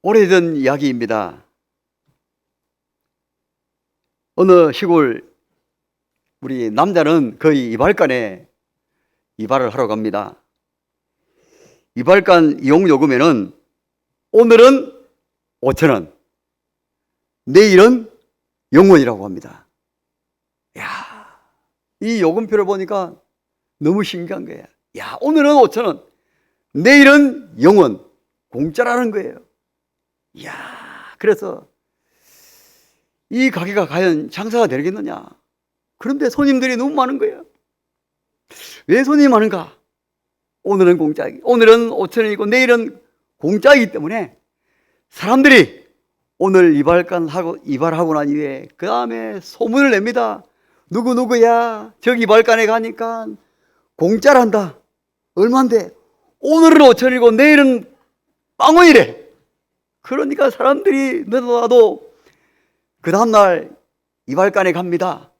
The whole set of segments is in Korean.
오래된 이야기입니다. 어느 시골 우리 남자는 거의 이발관에 이발을 하러 갑니다. 이발관 이용 요금에는 오늘은 5,000원, 내일은 0원이라고 합니다. 야, 이 요금표를 보니까 너무 신기한 거예요. 야, 오늘은 5,000원, 내일은 0원, 공짜라는 거예요. 이야, 그래서 이 가게가 과연 장사가 되겠느냐? 그런데 손님들이 너무 많은 거예요. 왜 손님이 많은가? 오늘은 공짜이고, 오늘은 5,000원이고 내일은 공짜이기 때문에 사람들이 오늘 이발하고 난 이후에 그 다음에 소문을 냅니다. 누구야? 저기 이발관에 가니까 공짜란다. 얼만데? 오늘은 5,000원이고 내일은 빵원이래. 그러니까 사람들이 너도 그 다음날 이발관에 갑니다.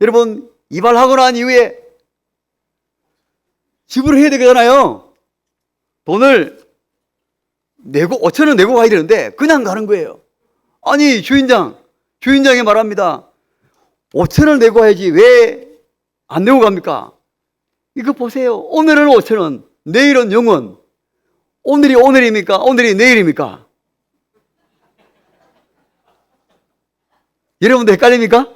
여러분, 이발하고 난 이후에 지불을 해야 되잖아요. 돈을 내고 5,000원 내고 가야 되는데 그냥 가는 거예요. 아니, 주인장이 말합니다. 5,000원 내고 가야지 왜 안 내고 갑니까? 이거 보세요. 오늘은 5,000원, 내일은 0원. 오늘이 오늘입니까? 오늘이 내일입니까? 여러분들 헷갈립니까?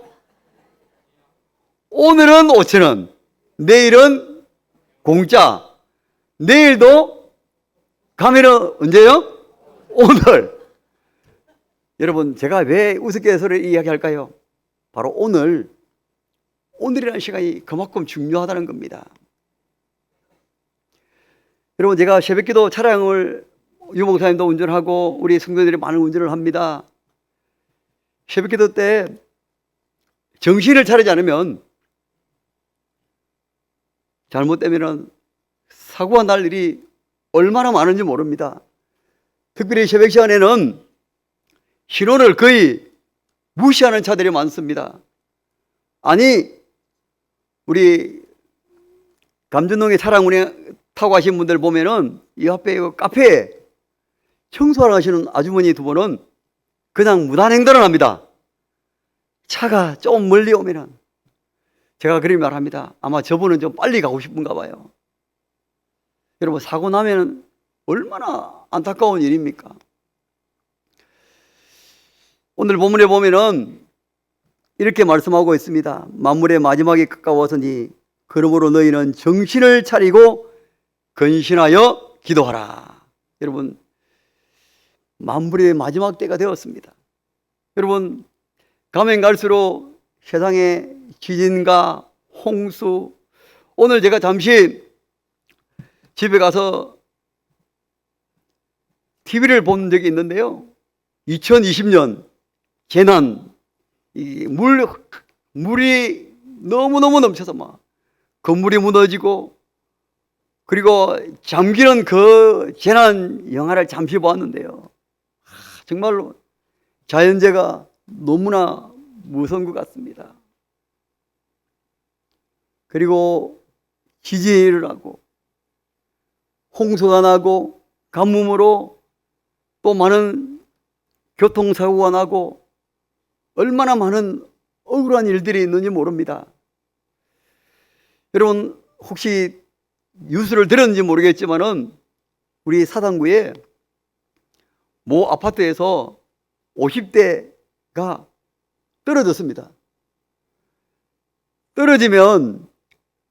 오늘은 5,000원, 내일은 공짜, 내일도 가면은 언제요? 오늘. 여러분, 제가 왜 우스갯소리를 이야기할까요? 바로 오늘이라는 시간이 그만큼 중요하다는 겁니다. 여러분, 제가 새벽기도 차량을 유목사님도 운전하고 우리 성도들이 많은 운전을 합니다. 새벽기도 때 정신을 차리지 않으면 잘못되면 사고가 날 일이 얼마나 많은지 모릅니다. 특별히 새벽 시간에는 신호를 거의 무시하는 차들이 많습니다. 아니, 우리 감전동에 차량 운행 타고 가신 분들 보면은 이 앞에 카페에 청소하러 가시는 아주머니 두 분은 그냥 무단횡단을 합니다. 차가 좀 멀리 오면은. 제가 그렇게 말합니다. 아마 저분은 좀 빨리 가고 싶은가 봐요. 여러분, 사고 나면 얼마나 안타까운 일입니까? 오늘 본문에 보면은 이렇게 말씀하고 있습니다. 만물의 마지막이 가까워서니 그러므로 너희는 정신을 차리고 근신하여 기도하라. 여러분, 만물의 마지막 때가 되었습니다. 여러분, 가면 갈수록 세상에 지진과 홍수, 오늘 제가 잠시 집에 가서 TV를 본 적이 있는데요. 2020년 재난, 물이 너무너무 넘쳐서 막 건물이 무너지고, 그리고 잠기는 그 재난 영화를 잠시 보았는데요. 정말로 자연재해가 너무나 무서운 것 같습니다. 그리고 지진이 일어나고 홍수가 나고 가뭄으로 또 많은 교통사고가 나고 얼마나 많은 억울한 일들이 있는지 모릅니다. 여러분, 혹시 뉴스를 들었는지 모르겠지만은 우리 사당구에 모 아파트에서 50대가 떨어졌습니다. 떨어지면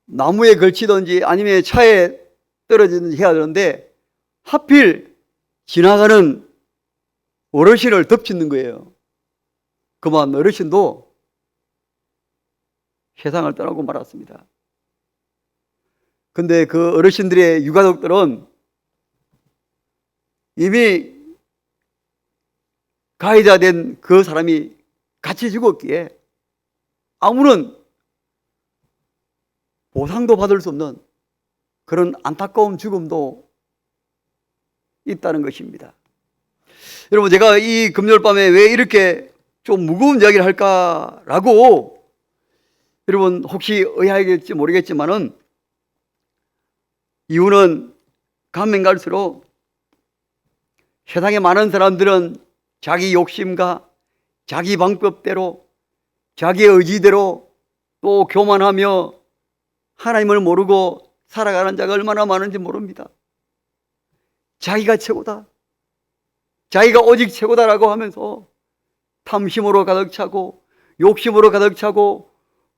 나무에 걸치든지 아니면 차에 떨어지든지 해야 되는데 하필 지나가는 어르신을 덮치는 거예요. 그만 어르신도 세상을 떠나고 말았습니다. 근데 그 어르신들의 유가족들은 이미 가해자 된 그 사람이 같이 죽었기에 아무런 보상도 받을 수 없는 그런 안타까운 죽음도 있다는 것입니다. 여러분, 제가 이 금요일 밤에 왜 이렇게 좀 무거운 이야기를 할까라고 여러분 혹시 의아하겠지 모르겠지만은 이유는 가면 갈수록 세상에 많은 사람들은 자기 욕심과 자기 방법대로 자기의 의지대로 또 교만하며 하나님을 모르고 살아가는 자가 얼마나 많은지 모릅니다. 자기가 최고다, 자기가 오직 최고다라고 하면서 탐심으로 가득 차고 욕심으로 가득 차고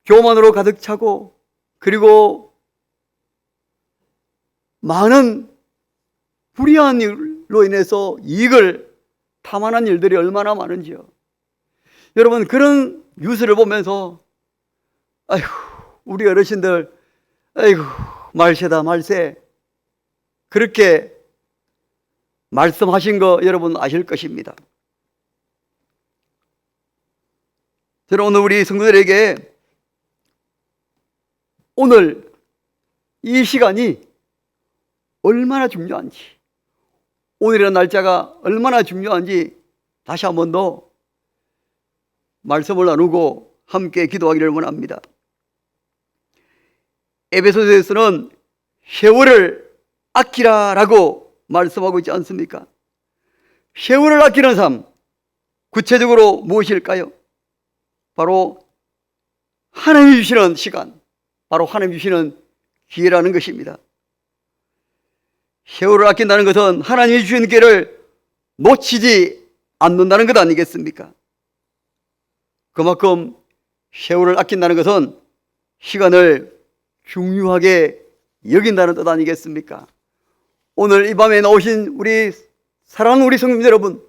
교만으로 가득 차고 그리고 많은 불의한 일로 인해서 이익을 탐하는 일들이 얼마나 많은지요. 여러분, 그런 뉴스를 보면서 아이고 우리 어르신들 아이고 말세다 말세 그렇게 말씀하신 거 여러분 아실 것입니다. 저는 오늘 우리 성도들에게 오늘 이 시간이 얼마나 중요한지, 오늘이라는 날짜가 얼마나 중요한지 다시 한 번 더 말씀을 나누고 함께 기도하기를 원합니다. 에베소서에서는 세월을 아끼라라고 말씀하고 있지 않습니까? 세월을 아끼는 삶, 구체적으로 무엇일까요? 바로 하나님이 주시는 시간, 바로 하나님이 주시는 기회라는 것입니다. 세월을 아낀다는 것은 하나님이 주신 기회를 놓치지 않는다는 것 아니겠습니까? 그만큼 세월을 아낀다는 것은 시간을 중요하게 여긴다는 뜻 아니겠습니까? 오늘 이 밤에 나오신 우리 사랑하는 우리 성도님 여러분,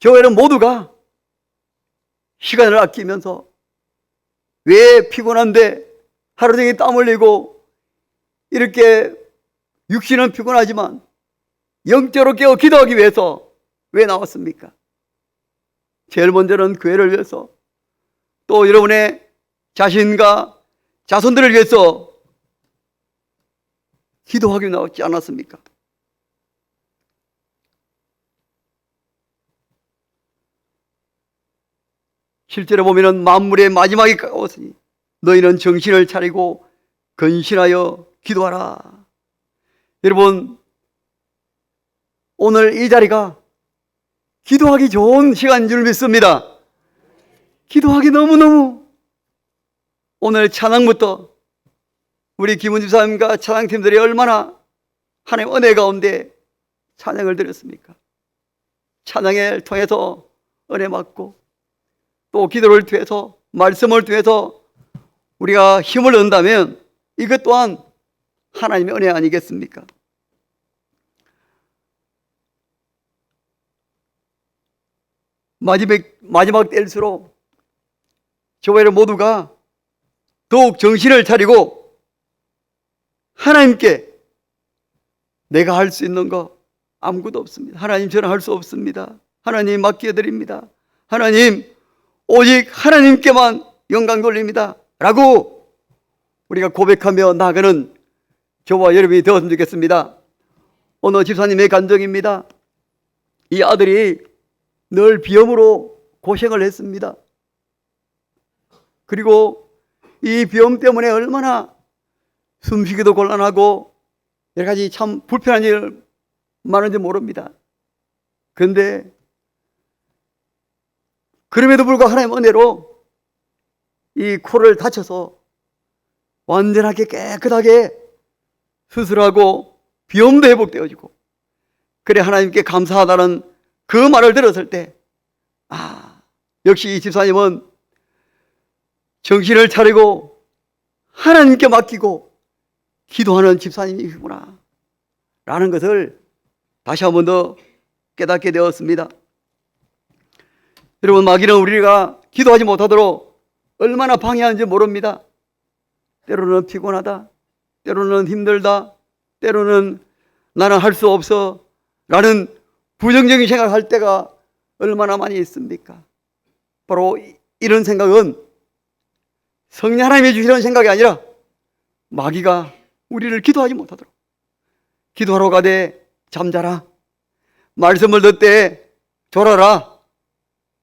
저희는 모두가 시간을 아끼면서 왜 피곤한데 하루 종일 땀 흘리고 이렇게 육신은 피곤하지만 영적으로 깨어 기도하기 위해서 왜 나왔습니까? 제일 먼저는 교회를 위해서 또 여러분의 자신과 자손들을 위해서 기도하기 나왔지 않았습니까? 실제로 보면은 만물의 마지막이 가까웠으니 너희는 정신을 차리고 근신하여 기도하라. 여러분, 오늘 이 자리가 기도하기 좋은 시간인 줄 믿습니다. 기도하기 너무너무. 오늘 찬양부터 우리 김은 집사님과 찬양팀들이 얼마나 하나님 은혜 가운데 찬양을 드렸습니까? 찬양을 통해서 은혜 받고 또 기도를 통해서 말씀을 통해서 우리가 힘을 얻는다면 이것 또한 하나님의 은혜 아니겠습니까? 마지막 때일수록 교회를 모두가 더욱 정신을 차리고 하나님께 내가 할 수 있는 거 아무것도 없습니다. 하나님, 저는 할 수 없습니다. 하나님 맡겨드립니다. 하나님, 오직 하나님께만 영광 돌립니다 라고 우리가 고백하며 나아가는 저와 여러분이 되었으면 좋겠습니다. 오늘 집사님의 간증입니다. 이 아들이 늘 비염으로 고생을 했습니다. 그리고 이 비염 때문에 얼마나 숨쉬기도 곤란하고 여러 가지 참 불편한 일 많은지 모릅니다. 그런데 그럼에도 불구하고 하나님 은혜로 이 코를 다쳐서 완전하게 깨끗하게 수술하고 비염도 회복되어지고, 그래 하나님께 감사하다는 그 말을 들었을 때 역시 이 집사님은 정신을 차리고 하나님께 맡기고 기도하는 집사님이구나 라는 것을 다시 한 번 더 깨닫게 되었습니다. 여러분, 마귀는 우리가 기도하지 못하도록 얼마나 방해하는지 모릅니다. 때로는 피곤하다, 때로는 힘들다, 때로는 나는 할 수 없어 라는 부정적인 생각할 때가 얼마나 많이 있습니까? 바로 이런 생각은 성령 하나님이 주시는 생각이 아니라 마귀가 우리를 기도하지 못하도록, 기도하러 가되 잠자라, 말씀을 듣되 졸아라,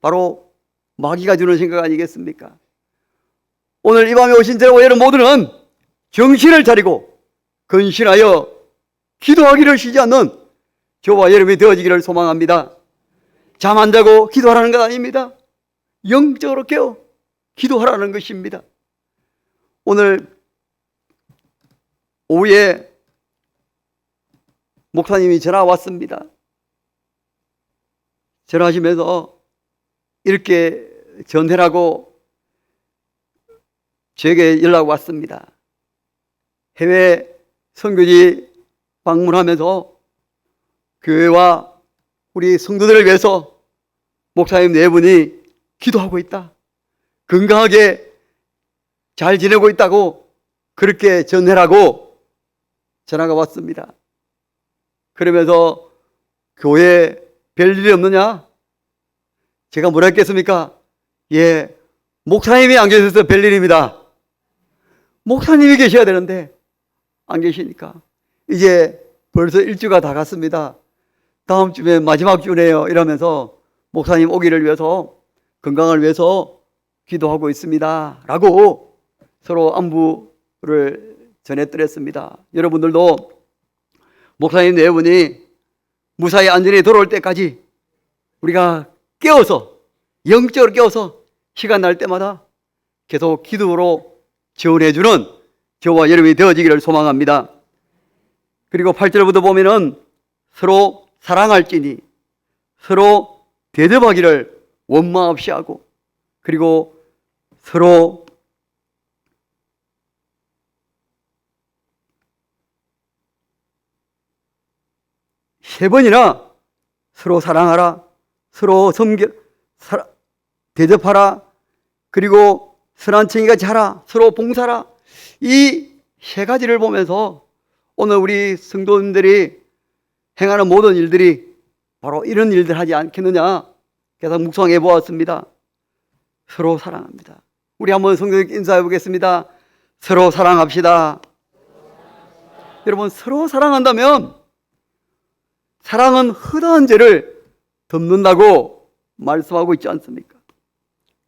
바로 마귀가 주는 생각 아니겠습니까? 오늘 이 밤에 오신 저와 여러분 모두는 정신을 차리고 근신하여 기도하기를 쉬지 않는 저와 여러분이 되어지기를 소망합니다. 잠 안 자고 기도하라는 것 아닙니다. 영적으로 깨어 기도하라는 것입니다. 오늘 오후에 목사님이 전화 왔습니다. 전화하시면서 이렇게 전해라고 저에게 연락 왔습니다. 해외 선교지 방문하면서 교회와 우리 성도들을 위해서 목사님 네 분이 기도하고 있다. 건강하게 잘 지내고 있다고 그렇게 전해라고 전화가 왔습니다. 그러면서 교회에 별일이 없느냐? 제가 뭐라 했겠습니까? 예, 목사님이 안 계셔서 별일입니다. 목사님이 계셔야 되는데 안 계시니까 이제 벌써 일주가 다 갔습니다. 다음 주에 마지막 주네요. 이러면서 목사님 오기를 위해서 건강을 위해서 기도하고 있습니다. 라고 서로 안부를 전해드렸습니다. 여러분들도 목사님 네 분이 무사히 안전히 돌아올 때까지 우리가 깨워서 영적으로 깨워서 시간 날 때마다 계속 기도로 지원해주는 저와 여러분이 되어지기를 소망합니다. 그리고 8절부터 보면은 서로 사랑할지니 서로 대접하기를 원망 없이 하고 그리고 서로 세 번이나 서로 사랑하라, 서로 대접하라, 그리고 선한 칭의같이 하라, 서로 봉사하라. 이 세 가지를 보면서 오늘 우리 성도님들이 행하는 모든 일들이 바로 이런 일들 하지 않겠느냐 계속 묵상해 보았습니다. 서로 사랑합니다. 우리 한번 성도님께 인사해 보겠습니다. 서로 사랑합시다. 여러분, 서로 사랑한다면 사랑은 허다한 죄를 덮는다고 말씀하고 있지 않습니까?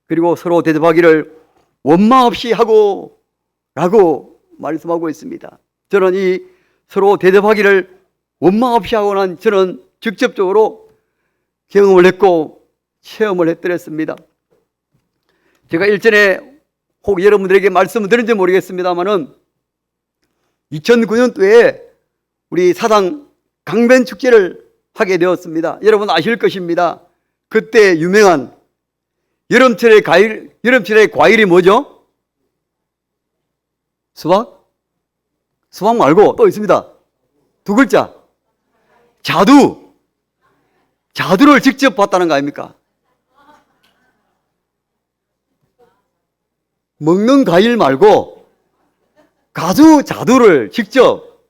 그리고 서로 대접하기를 원망 없이 하고 라고 말씀하고 있습니다. 저는 이 서로 대접하기를 원망 없이 하고는 저는 직접적으로 경험을 했고 체험을 해드렸습니다. 제가 일전에 혹 여러분들에게 말씀을 드렸는지 모르겠습니다만은 2009년도에 우리 사당 강변 축제를 하게 되었습니다. 여러분 아실 것입니다. 그때 유명한 여름철의 과일이 뭐죠? 수박? 수박 말고 또 있습니다. 두 글자. 자두를 직접 봤다는 거 아닙니까? 먹는 과일 말고 자두를 직접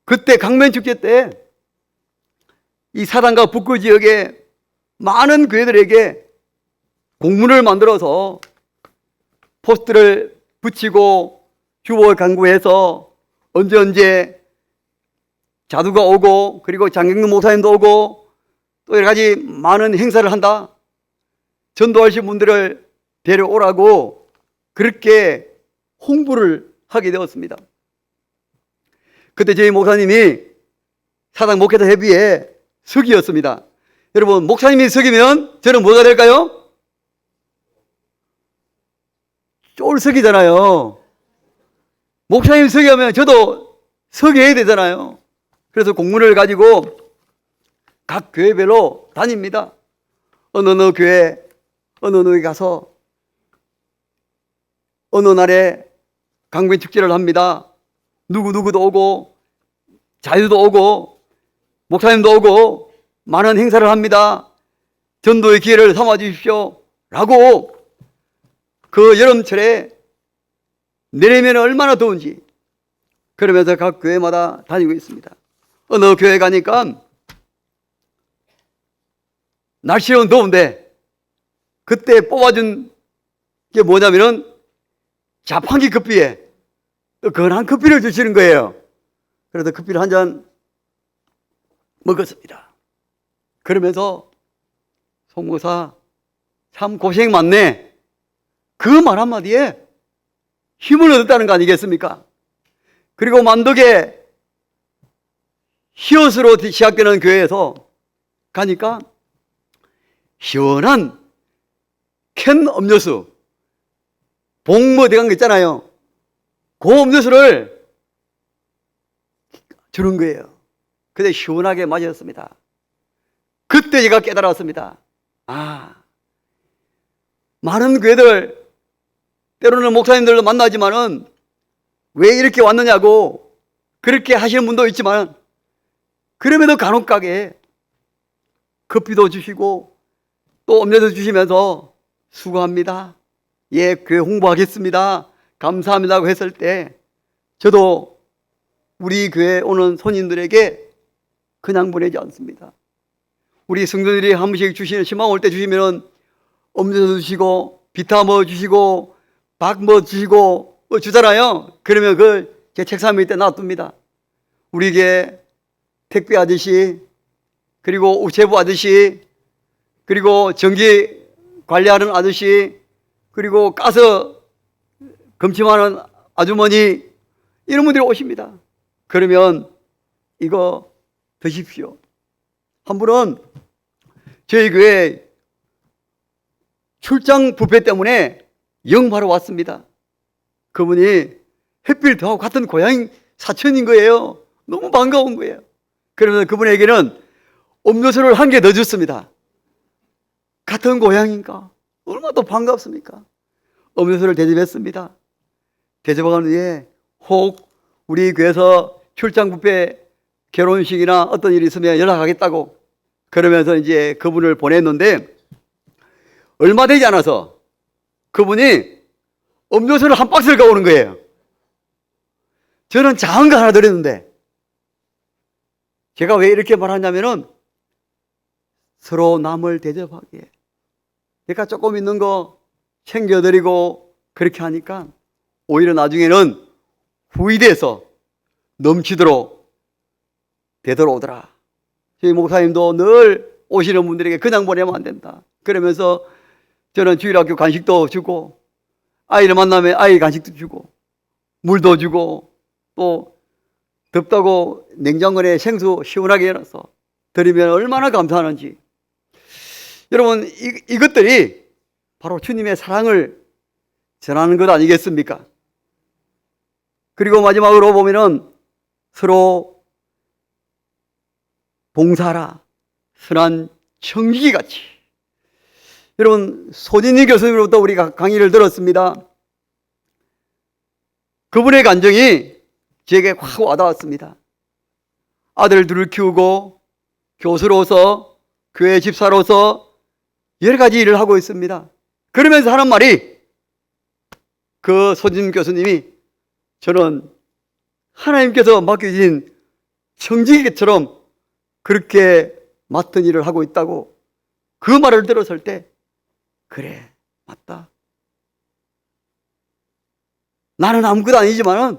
그때 강변축제 때 이 사당과 북구 지역에 많은 교회들에게 공문을 만들어서 포스트를 붙이고 휴보 강구해서 언제 자두가 오고 그리고 장경근 목사님도 오고 또 여러 가지 많은 행사를 한다. 전도하신 분들을 데려오라고 그렇게 홍보를 하게 되었습니다. 그때 저희 목사님이 사당 목회자 협의회 서기였습니다. 여러분, 목사님이 서기면 저는 뭐가 될까요? 쫄석이잖아요. 목사님 서기하면 저도 서기해야 되잖아요. 그래서 공문을 가지고 각 교회별로 다닙니다. 어느 교회, 어느 가서 어느 날에 강변축제를 합니다. 누구도 오고 자유도 오고 목사님도 오고 많은 행사를 합니다. 전도의 기회를 삼아 주십시오 라고 그 여름철에 내리면 얼마나 더운지 그러면서 각 교회마다 다니고 있습니다. 어느 교회 가니까 날씨는 더운데 그때 뽑아준 게 뭐냐면은 자판기 커피에 건한 커피를 주시는 거예요. 그래서 커피를 한 잔 먹었습니다. 그러면서 송목사 참 고생 많네. 그 말 한마디에 힘을 얻었다는 거 아니겠습니까? 그리고 만덕에 히엇으로 시작되는 교회에서 가니까 시원한 캔 음료수, 봉뭐 들어간 거 있잖아요. 그 음료수를 주는 거예요. 근데 시원하게 마셨습니다. 그때 제가 깨달았습니다. 많은 교회들, 때로는 목사님들도 만나지만은 왜 이렇게 왔느냐고 그렇게 하시는 분도 있지만, 그럼에도 간혹 가게 커피도 주시고 또 음료도 주시면서 수고합니다, 예, 교회 홍보하겠습니다, 감사합니다고 했을 때 저도 우리 교회에 오는 손님들에게 그냥 보내지 않습니다. 우리 성도들이 한 번씩 주시는, 신방 올 때 주시면 음료수 주시고 비타민 주시고 박 주시고 주잖아요. 그러면 그걸 제 책상 밑에 놔둡니다. 우리 교회 택배 아저씨, 그리고 우체부 아저씨, 그리고 전기 관리하는 아저씨, 그리고 가스 검침하는 아주머니, 이런 분들이 오십니다. 그러면 이거 드십시오. 한 분은 저희 교회 출장 뷔페 때문에 영바로 왔습니다. 그분이 햇빛하고 같은 고향 사촌인 거예요. 너무 반가운 거예요. 그러면서 그분에게는 음료수를 한 개 더 줬습니다. 같은 고향인가? 얼마나 또 반갑습니까? 음료수를 대접했습니다. 대접한 후에 혹 우리 교회에서 출장 뷔페 결혼식이나 어떤 일이 있으면 연락하겠다고, 그러면서 이제 그분을 보냈는데 얼마 되지 않아서 그분이 음료수를 한 박스를 가오는 거예요. 저는 작은 거 하나 드렸는데, 제가 왜 이렇게 말하냐면은 서로 남을 대접하기에, 그러니까 조금 있는 거 챙겨드리고 그렇게 하니까 오히려 나중에는 후이돼서 넘치도록 되돌아오더라. 저희 목사님도 늘 오시는 분들에게 그냥 보내면 안 된다, 그러면서 저는 주일학교 간식도 주고, 아이를 만나면 아이 간식도 주고, 물도 주고, 또 덥다고 냉장고에 생수 시원하게 해놔서 드리면 얼마나 감사하는지. 여러분, 이것들이 바로 주님의 사랑을 전하는 것 아니겠습니까? 그리고 마지막으로 보면은 서로 봉사하라, 선한 청지기 같이. 여러분, 소진희 교수님으로부터 우리가 강의를 들었습니다. 그분의 간정이 제게 확 와닿았습니다. 아들 둘을 키우고 교수로서, 교회 집사로서 여러 가지 일을 하고 있습니다. 그러면서 하는 말이, 그 소진 교수님이 저는 하나님께서 맡겨주신 청지기처럼 그렇게 맡은 일을 하고 있다고, 그 말을 들었을 때 그래, 맞다. 나는 아무것도 아니지만은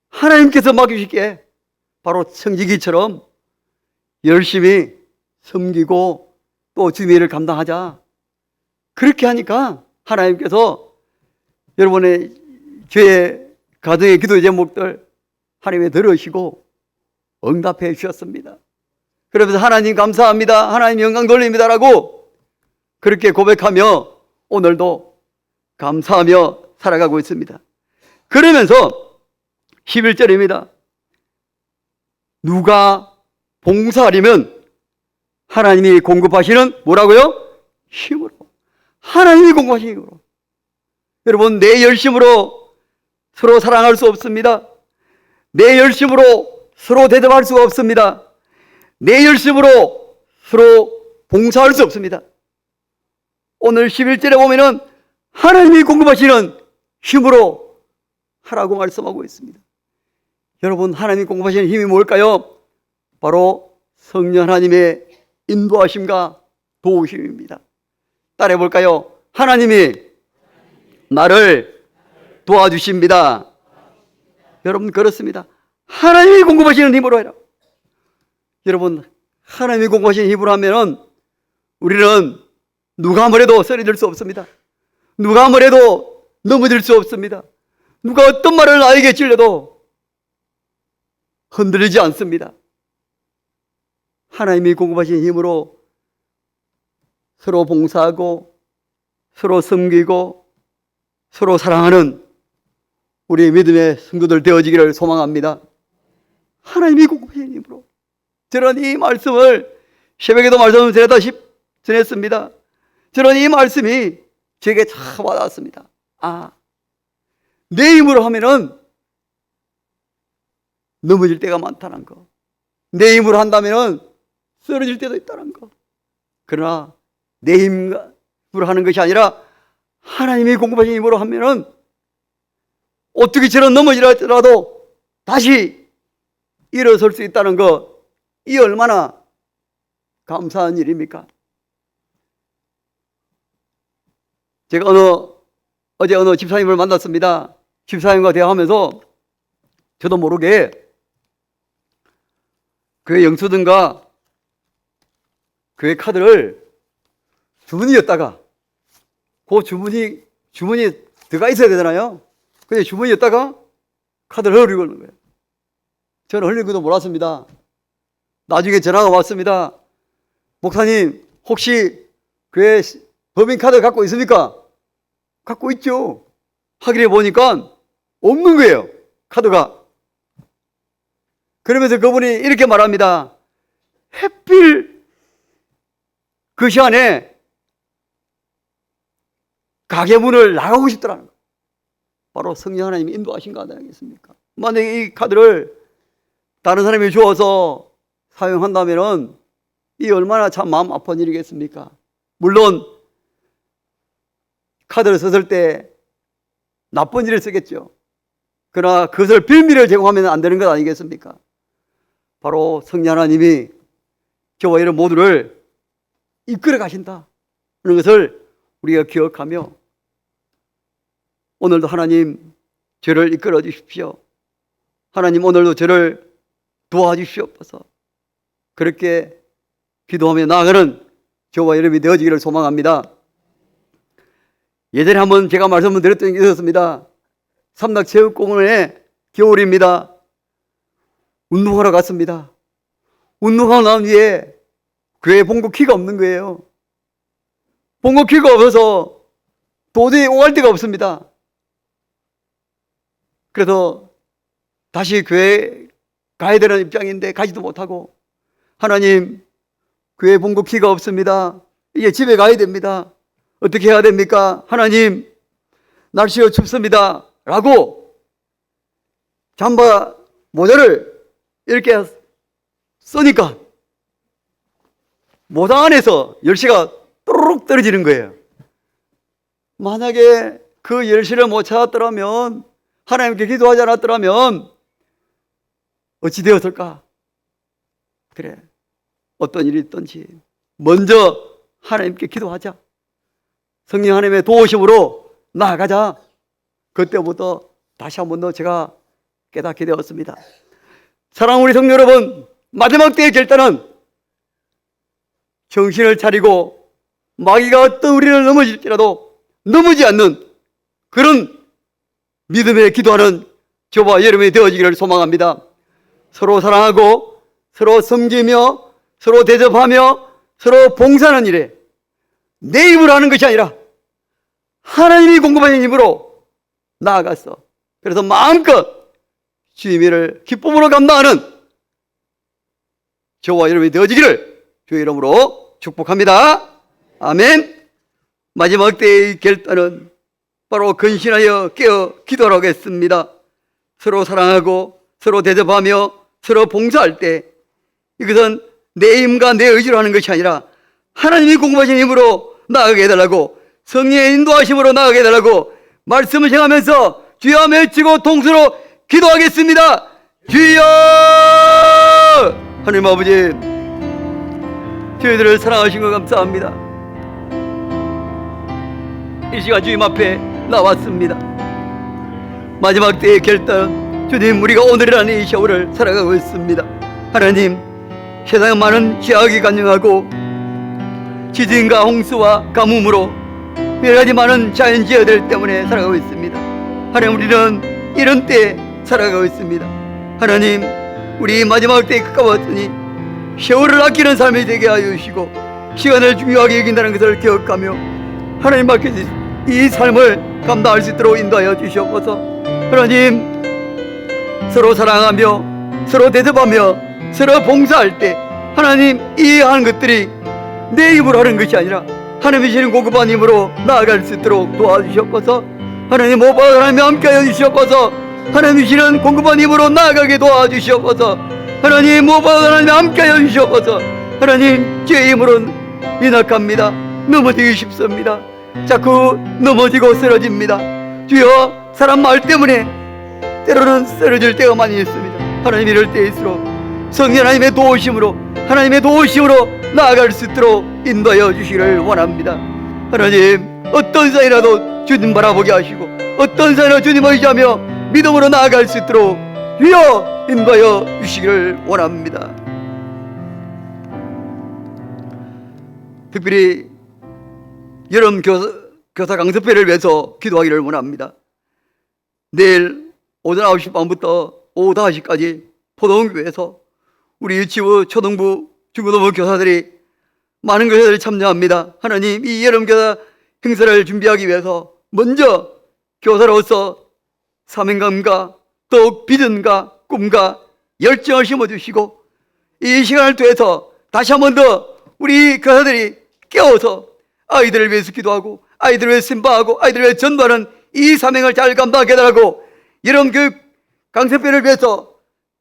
하나님께서 맡기시기에 바로 청지기처럼 열심히 섬기고 또 주님의 일을 감당하자. 그렇게 하니까 하나님께서 여러분의 죄의 가정의 기도 제목들 하나님이 들으시고 응답해 주셨습니다. 그러면서 하나님 감사합니다, 하나님 영광 돌립니다라고 그렇게 고백하며 오늘도 감사하며 살아가고 있습니다. 그러면서 11절입니다. 누가 봉사하려면 하나님이 공급하시는 뭐라고요? 힘으로. 하나님이 공급하시는 힘으로. 여러분, 내 열심으로 서로 사랑할 수 없습니다. 내 열심으로 서로 대접할 수가 없습니다. 내 열심으로 서로 봉사할 수 없습니다. 오늘 11절에 보면은 하나님이 공급하시는 힘으로 하라고 말씀하고 있습니다. 여러분, 하나님이 공급하시는 힘이 뭘까요? 바로 성령 하나님의 인도하심과 도우심입니다. 따라해 볼까요? 하나님이 나를 도와주십니다. 여러분, 그렇습니다. 하나님이 공급하시는 힘으로 해라. 여러분, 하나님이 공급하시는 힘으로 하면은 우리는 누가 뭐래도 쓰러질 수 없습니다. 누가 뭐래도 넘어질 수 없습니다. 누가 어떤 말을 나에게 찔러도 흔들리지 않습니다. 하나님이 공급하신 힘으로 서로 봉사하고 서로 섬기고 서로 사랑하는 우리 믿음의 성도들 되어지기를 소망합니다. 하나님이 공급하신 힘으로. 저는 이 말씀을 새벽에도 말씀을 전했습니다. 저는 이 말씀이 제게 참 와닿았습니다. 내 힘으로 하면은 넘어질 때가 많다는 거. 내 힘으로 한다면은 쓰러질 때도 있다는 거. 그러나 내 힘으로 하는 것이 아니라 하나님이 공급하신 힘으로 하면은 어떻게 저런 넘어지더라도 다시 일어설 수 있다는 거, 이 얼마나 감사한 일입니까? 제가 어제 어느 집사님을 만났습니다. 집사님과 대화하면서 저도 모르게 교회 영수증과 교회 카드를 주머니였다가 그 주머니 들어가 있어야 되잖아요. 근데 주머니였다가 카드를 흘리고 있는 거예요. 저는 흘린 것도 몰랐습니다. 나중에 전화가 왔습니다. 목사님, 혹시 교회 법인카드 갖고 있습니까? 갖고 있죠. 확인해 보니까 없는 거예요, 카드가. 그러면서 그분이 이렇게 말합니다. 하필 그 시간에 가게 문을 나가고 싶더라는 거예요. 바로 성령 하나님이 인도하신 거 아니겠습니까? 만약에 이 카드를 다른 사람이 주어서 사용한다면은 이 얼마나 참 마음 아픈 일이겠습니까? 물론 카드를 썼을 때 나쁜 일을 쓰겠죠. 그러나 그것을 빌미를 제공하면 안 되는 것 아니겠습니까? 바로 성령 하나님이 저와 여러분 모두를 이끌어 가신다 하는 것을 우리가 기억하며 오늘도 하나님 저를 이끌어 주십시오. 하나님 오늘도 저를 도와주시옵소서. 그렇게 기도하며 나아가는 저와 여러분이 되어지기를 소망합니다. 예전에 한번 제가 말씀을 드렸던 게 있었습니다. 삼락체육공원에 겨울입니다. 운동하러 갔습니다. 운동하고 난 뒤에 교회 봉고키가 없는 거예요. 봉고키가 없어서 도저히 오갈 데가 없습니다. 그래서 다시 교회 가야 되는 입장인데 가지도 못하고, 하나님, 교회 봉고키가 없습니다. 이제 집에 가야 됩니다. 어떻게 해야 됩니까? 하나님, 날씨가 춥습니다. 라고 잠바 모자를 이렇게 쓰니까 모자 안에서 열쇠가 또르륵 떨어지는 거예요. 만약에 그 열쇠를 못 찾았더라면, 하나님께 기도하지 않았더라면 어찌 되었을까? 그래, 어떤 일이 있든지 먼저 하나님께 기도하자. 성령 하나님의 도우심으로 나아가자. 그때부터 다시 한 번 더 제가 깨닫게 되었습니다. 사랑하는 우리 성도 여러분, 마지막 때의 결단은 정신을 차리고 마귀가 어떤 우리를 넘어질지라도 넘어지 않는 그런 믿음에 기도하는 저와 여러분이 되어지기를 소망합니다. 서로 사랑하고 서로 섬기며 서로 대접하며 서로 봉사하는 일에 내 힘으로 하는 것이 아니라 하나님이 공급하신 힘으로 나아갔어. 그래서 마음껏 주님의 일을 기쁨으로 감당하는 저와 여러분이 되어지기를 주의 이름으로 축복합니다. 아멘. 마지막 때의 결단은 바로 근신하여 깨어 기도를 하겠습니다. 서로 사랑하고 서로 대접하며 서로 봉사할 때 이것은 내 힘과 내 의지로 하는 것이 아니라 하나님이 공급하신 힘으로 나아가게 해달라고, 성령의 인도하심으로 나아가게 해달라고 말씀을 전하면서 주여 외치고 통수로 기도하겠습니다. 주여! 하나님 아버지, 저희들을 사랑하신 것 감사합니다. 이 시간 주님 앞에 나왔습니다. 마지막 때의 결단, 주님, 우리가 오늘이라는 이 세월을 살아가고 있습니다. 하나님, 세상에 많은 죄악이 간영하고 지진과 홍수와 가뭄으로 여러 가지 많은 자연재해들 때문에 살아가고 있습니다. 하나님, 우리는 이런 때에 살아가고 있습니다. 하나님, 우리 마지막 때에 가까웠으니 세월을 아끼는 삶이 되게 하여 주시고 시간을 중요하게 여긴다는 것을 기억하며 하나님 앞에 이 삶을 감당할 수 있도록 인도하여 주시옵소서. 하나님, 서로 사랑하며 서로 대접하며 서로 봉사할 때 하나님 이 하는 것들이 내 힘으로 하는 것이 아니라 하나님이 주시는 공급한 힘으로 나아갈 수 있도록 도와주시옵소서. 하나님 모든 하나님 함께하여 주시옵소서. 하나님 주시는 공급한 힘으로 나아가게 도와주시옵소서. 하나님 모든 하나님 함께하여 주시옵소서. 하나님 죄의 힘으로는 인악합니다. 넘어지기 쉽습니다. 자꾸 넘어지고 쓰러집니다. 주여, 사람 말 때문에 때로는 쓰러질 때가 많이 있습니다. 하나님 이럴 때일수록 성령 하나님의 도우심으로 나아갈 수 있도록 인도하여 주시기를 원합니다. 하나님, 어떤 사이라도 주님 바라보게 하시고 어떤 사이라도 주님 의지하며 믿음으로 나아갈 수 있도록 주여 인도하여 주시기를 원합니다. 특별히 여름 교사 강습회를 위해서 기도하기를 원합니다. 내일 오전 9시 반부터 오후 5시까지 포동교회에서 우리 유치부, 초등부, 중고등부 교사들이 많은 교사들이 참여합니다. 하나님, 이 여름교사 행사를 준비하기 위해서 먼저 교사로서 사명감과 더욱 비전과 꿈과 열정을 심어주시고 이 시간을 통해서 다시 한 번 더 우리 교사들이 깨워서 아이들을 위해서 기도하고 아이들을 위해서 신방하고 아이들을 위해서 전도하는 이 사명을 잘 감당하게 해달라고 여름교육 강습회를 위해서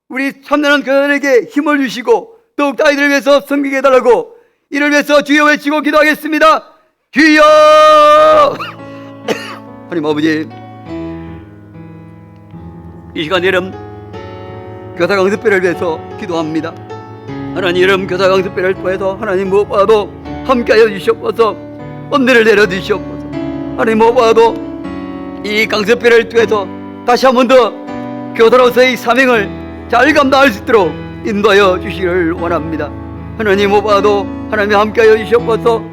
우리 참여하는 교사들에게 힘을 주시고 더욱 아이들을 위해서 섬기게 해달라고 이를 위해서 주여 외치고 기도하겠습니다. 주여! 하나님 아버지, 이 시간 여름 교사 강습회를 위해서 기도합니다. 하나님, 여름 교사 강습회를 통해서 하나님 무엇보다도 함께하여 주시옵소서. 은혜를 내려주시옵소서. 하나님 무엇보다도 이 강습회를 통해서 다시 한 번 더 교사로서의 사명을 잘 감당할 수 있도록 인도하여 주시기를 원합니다. 하나님 무엇보다도 하나님 함께하여 주시옵소서.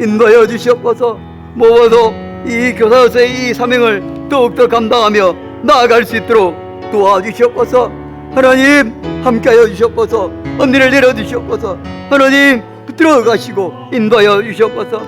인도하여 주시옵소서. 무엇보다도 이 교사로서의 이 사명을 더욱더 감당하며 나아갈 수 있도록 도와주시옵소서. 하나님 함께하여 주시옵소서. 은혜를 내려주시옵소서. 하나님 들어가시고 인도하여 주시옵소서.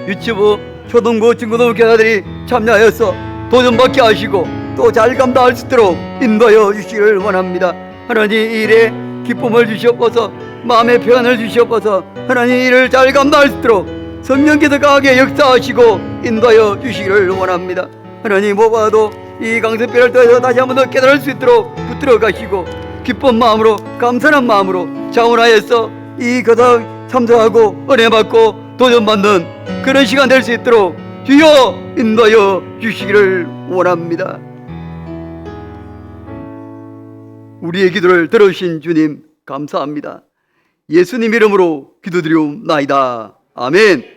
유치부, 초등부, 중고등부 교사들이 참여하여서 도전받게 하시고 또 잘 감당할 수 있도록 인도하여 주시기를 원합니다. 하나님, 이 일에 기쁨을 주시옵소서. 마음의 평안을 주시옵소서. 하나님, 이를 잘 감당할 수 있도록 성령께서 강하게 역사하시고 인도하여 주시기를 원합니다. 하나님, 무엇보다도 이 강습회를 통해서 다시 한 번 더 깨달을 수 있도록 붙들어 가시고 기쁜 마음으로 감사한 마음으로 자원하여서 이 교사 참석하고 은혜 받고 도전받는 그런 시간 될 수 있도록 주여 인도하여 주시기를 원합니다. 우리의 기도를 들어주신 주님 감사합니다. 예수님 이름으로 기도드리옵나이다. 아멘.